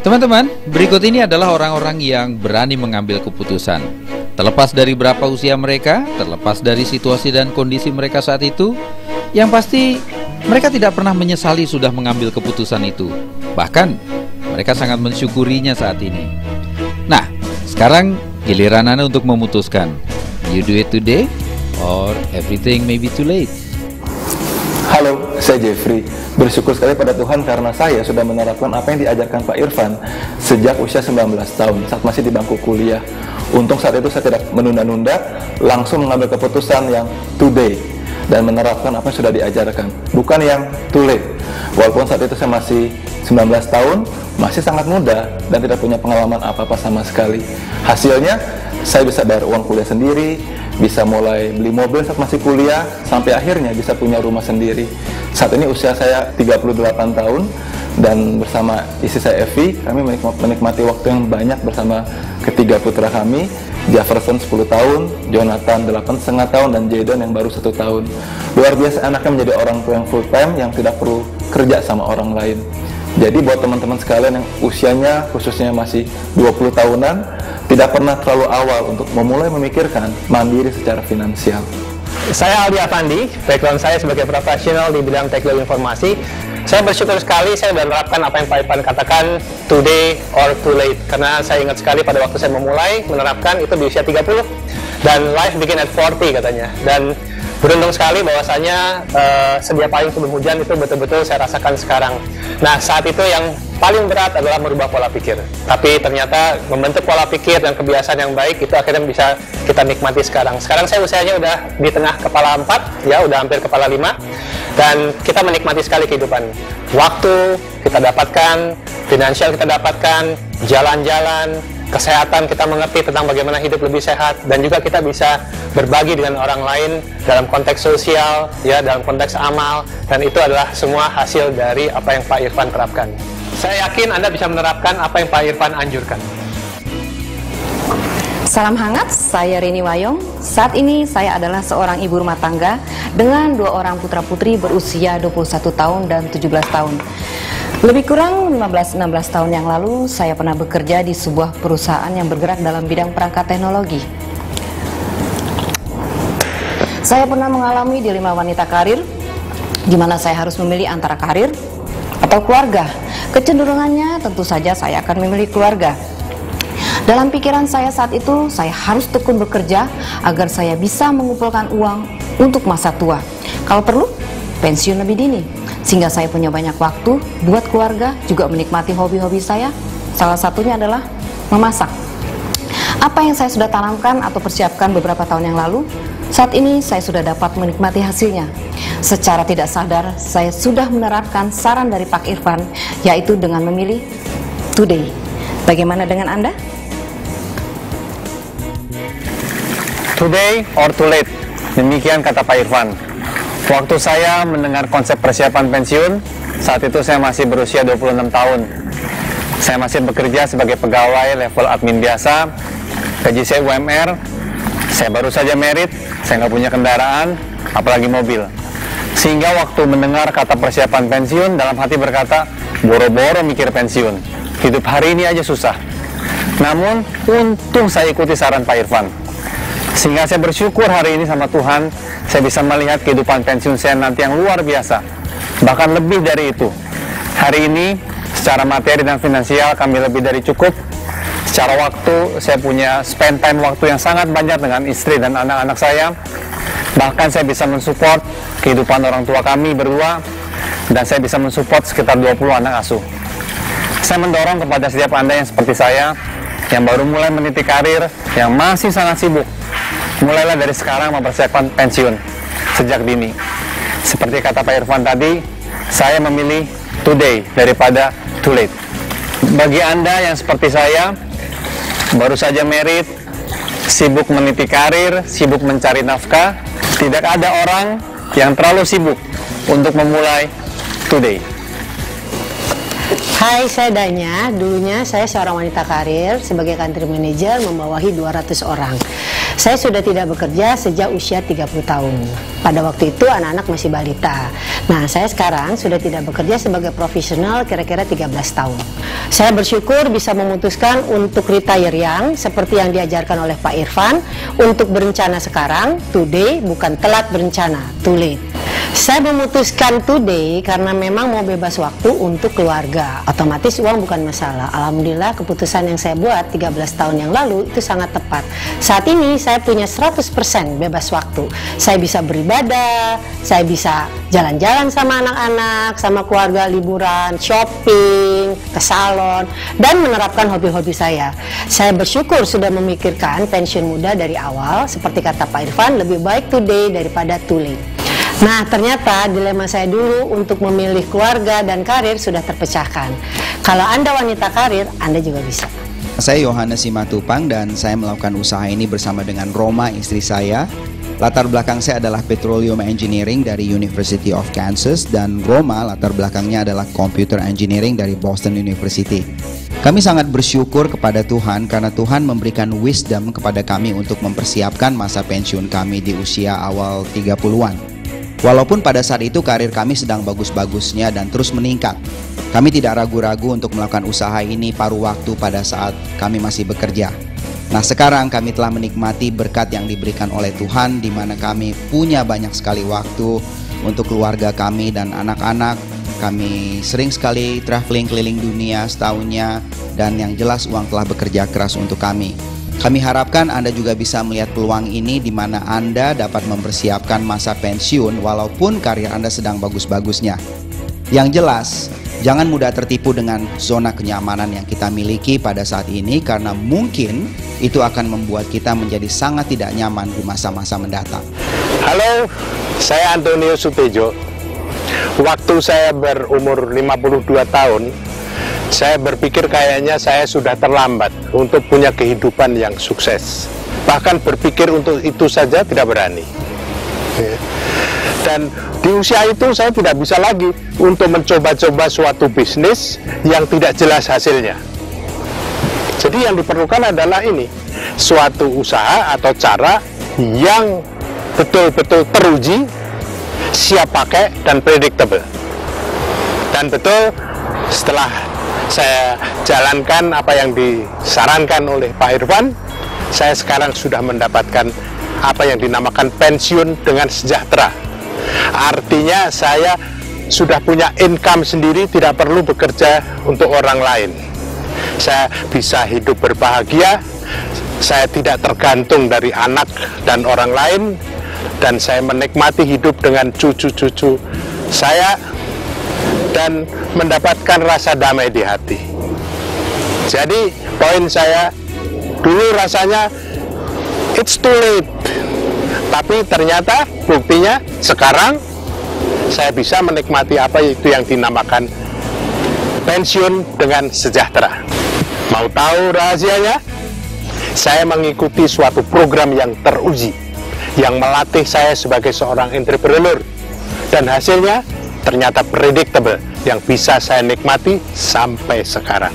Teman-teman, berikut ini adalah orang-orang yang berani mengambil keputusan. Terlepas dari berapa usia mereka, terlepas dari situasi dan kondisi mereka saat itu, yang pasti mereka tidak pernah menyesali sudah mengambil keputusan itu. Bahkan, mereka sangat mensyukurinya saat ini. Nah, sekarang giliran Anda untuk memutuskan. You do it today or everything may be too late. Halo, saya Jeffrey. Bersyukur sekali pada Tuhan karena saya sudah menerapkan apa yang diajarkan Pak Irfan sejak usia 19 tahun saat masih di bangku kuliah. Untung saat itu saya tidak menunda-nunda, langsung mengambil keputusan yang today dan menerapkan apa yang sudah diajarkan, bukan yang too late. Walaupun saat itu saya masih 19 tahun, masih sangat muda dan tidak punya pengalaman apa-apa sama sekali. Hasilnya, saya bisa bayar uang kuliah sendiri, bisa mulai beli mobil saat masih kuliah, sampai akhirnya bisa punya rumah sendiri. Saat ini usia saya 38 tahun, dan bersama istri saya Evi, kami menikmati waktu yang banyak bersama ketiga putra kami, Jefferson 10 tahun, Jonathan 8,5 tahun, dan Jadon yang baru 1 tahun. Luar biasa anaknya menjadi orang tua yang full time, yang tidak perlu kerja sama orang lain. Jadi buat teman-teman sekalian yang usianya khususnya masih 20 tahunan, tidak pernah terlalu awal untuk memulai memikirkan mandiri secara finansial. Saya Aldi Afandi, background saya sebagai profesional di bidang teknologi informasi. Saya bersyukur sekali saya sudah menerapkan apa yang Pak Irfan katakan, today or too late. Karena saya ingat sekali pada waktu saya memulai menerapkan itu di usia 30, dan life begin at 40 katanya. Dan beruntung sekali bahwasanya sedia payung sebelum hujan itu betul-betul saya rasakan sekarang. Nah, saat itu yang paling berat adalah merubah pola pikir. Tapi ternyata membentuk pola pikir dan kebiasaan yang baik itu akhirnya bisa kita nikmati sekarang. Sekarang saya usianya udah di tengah kepala 4, ya udah hampir kepala 5. Dan kita menikmati sekali kehidupan. Waktu kita dapatkan, finansial kita dapatkan, jalan-jalan, kesehatan kita mengerti tentang bagaimana hidup lebih sehat, dan juga kita bisa berbagi dengan orang lain dalam konteks sosial, ya dalam konteks amal, dan itu adalah semua hasil dari apa yang Pak Irfan terapkan. Saya yakin Anda bisa menerapkan apa yang Pak Irfan anjurkan. Salam hangat, saya Rini Wayong. Saat ini saya adalah seorang ibu rumah tangga dengan 2 orang putra-putri berusia 21 tahun dan 17 tahun. Lebih kurang 15-16 tahun yang lalu, saya pernah bekerja di sebuah perusahaan yang bergerak dalam bidang perangkat teknologi. Saya pernah mengalami dilema wanita karir, di mana saya harus memilih antara karir atau keluarga. Kecenderungannya tentu saja saya akan memilih keluarga. Dalam pikiran saya saat itu, saya harus tekun bekerja agar saya bisa mengumpulkan uang untuk masa tua. Kalau perlu, pensiun lebih dini. Sehingga saya punya banyak waktu buat keluarga, juga menikmati hobi-hobi saya. Salah satunya adalah memasak. Apa yang saya sudah tanamkan atau persiapkan beberapa tahun yang lalu, saat ini saya sudah dapat menikmati hasilnya. Secara tidak sadar, saya sudah menerapkan saran dari Pak Irfan, yaitu dengan memilih today. Bagaimana dengan Anda? Today or too late, demikian kata Pak Irfan. Waktu saya mendengar konsep persiapan pensiun, saat itu saya masih berusia 26 tahun. Saya masih bekerja sebagai pegawai level admin biasa, gaji saya UMR, saya baru saja merit, saya nggak punya kendaraan, apalagi mobil. Sehingga waktu mendengar kata persiapan pensiun, dalam hati berkata, boro-boro mikir pensiun, hidup hari ini aja susah. Namun, untung saya ikuti saran Pak Irfan. Sehingga saya bersyukur hari ini sama Tuhan, saya bisa melihat kehidupan pensiun saya nanti yang luar biasa. Bahkan lebih dari itu. Hari ini, secara materi dan finansial kami lebih dari cukup. Secara waktu, saya punya spend time waktu yang sangat banyak dengan istri dan anak-anak saya. Bahkan saya bisa mensupport kehidupan orang tua kami berdua, dan saya bisa mensupport sekitar 20 anak asuh. Saya mendorong kepada setiap Anda yang seperti saya, yang baru mulai meniti karir, yang masih sangat sibuk, mulailah dari sekarang mempersiapkan pensiun sejak dini. Seperti kata Pak Irfan tadi, saya memilih today daripada too late. Bagi Anda yang seperti saya, baru saja merit, sibuk meniti karir, sibuk mencari nafkah, tidak ada orang yang terlalu sibuk untuk memulai today. Hai, saya Danya. Dulunya saya seorang wanita karir sebagai country manager membawahi 200 orang. Saya sudah tidak bekerja sejak usia 30 tahun. Pada waktu itu anak-anak masih balita. Nah, saya sekarang sudah tidak bekerja sebagai profesional kira-kira 13 tahun. Saya bersyukur bisa memutuskan untuk retire young seperti yang diajarkan oleh Pak Irfan, untuk berencana sekarang, today, bukan telat berencana, too late. Saya memutuskan today karena memang mau bebas waktu untuk keluarga. Otomatis uang bukan masalah. Alhamdulillah keputusan yang saya buat 13 tahun yang lalu itu sangat tepat. Saat ini saya punya 100% bebas waktu. Saya bisa beribadah, saya bisa jalan-jalan sama anak-anak, sama keluarga, liburan, shopping, ke salon, dan menerapkan hobi-hobi saya. Saya bersyukur sudah memikirkan pensiun muda dari awal. Seperti kata Pak Irfan, lebih baik today daripada too late. Nah, ternyata dilema saya dulu untuk memilih keluarga dan karir sudah terpecahkan. Kalau Anda wanita karir, Anda juga bisa. Saya Yohanes Simatupang dan saya melakukan usaha ini bersama dengan Roma, istri saya. Latar belakang saya adalah Petroleum Engineering dari University of Kansas dan Roma latar belakangnya adalah Computer Engineering dari Boston University. Kami sangat bersyukur kepada Tuhan karena Tuhan memberikan wisdom kepada kami untuk mempersiapkan masa pensiun kami di usia awal 30-an. Walaupun pada saat itu karir kami sedang bagus-bagusnya dan terus meningkat, kami tidak ragu-ragu untuk melakukan usaha ini paruh waktu pada saat kami masih bekerja. Nah, sekarang kami telah menikmati berkat yang diberikan oleh Tuhan, di mana kami punya banyak sekali waktu untuk keluarga kami dan anak-anak. Kami sering sekali traveling keliling dunia setahunnya, dan yang jelas uang telah bekerja keras untuk kami. Kami harapkan Anda juga bisa melihat peluang ini di mana Anda dapat mempersiapkan masa pensiun walaupun karir Anda sedang bagus-bagusnya. Yang jelas, jangan mudah tertipu dengan zona kenyamanan yang kita miliki pada saat ini karena mungkin itu akan membuat kita menjadi sangat tidak nyaman di masa-masa mendatang. Halo, saya Antonio Sutejo. Waktu saya berumur 52 tahun, saya berpikir kayaknya saya sudah terlambat untuk punya kehidupan yang sukses. Bahkan berpikir untuk itu saja tidak berani. Dan di usia itu saya tidak bisa lagi untuk mencoba-coba suatu bisnis yang tidak jelas hasilnya. Jadi yang diperlukan adalah ini, suatu usaha atau cara yang betul-betul teruji, siap pakai, dan predictable. Dan betul setelah saya jalankan apa yang disarankan oleh Pak Irfan, saya sekarang sudah mendapatkan apa yang dinamakan pensiun dengan sejahtera. Artinya saya sudah punya income sendiri, tidak perlu bekerja untuk orang lain. Saya bisa hidup berbahagia, saya tidak tergantung dari anak dan orang lain, dan saya menikmati hidup dengan cucu-cucu saya dan mendapatkan rasa damai di hati. Jadi poin saya, dulu rasanya it's too late, tapi ternyata buktinya sekarang saya bisa menikmati apa itu yang dinamakan pensiun dengan sejahtera. Mau tahu rahasianya? Saya mengikuti suatu program yang teruji, yang melatih saya sebagai seorang entrepreneur, dan hasilnya ternyata predictable, yang bisa saya nikmati sampai sekarang.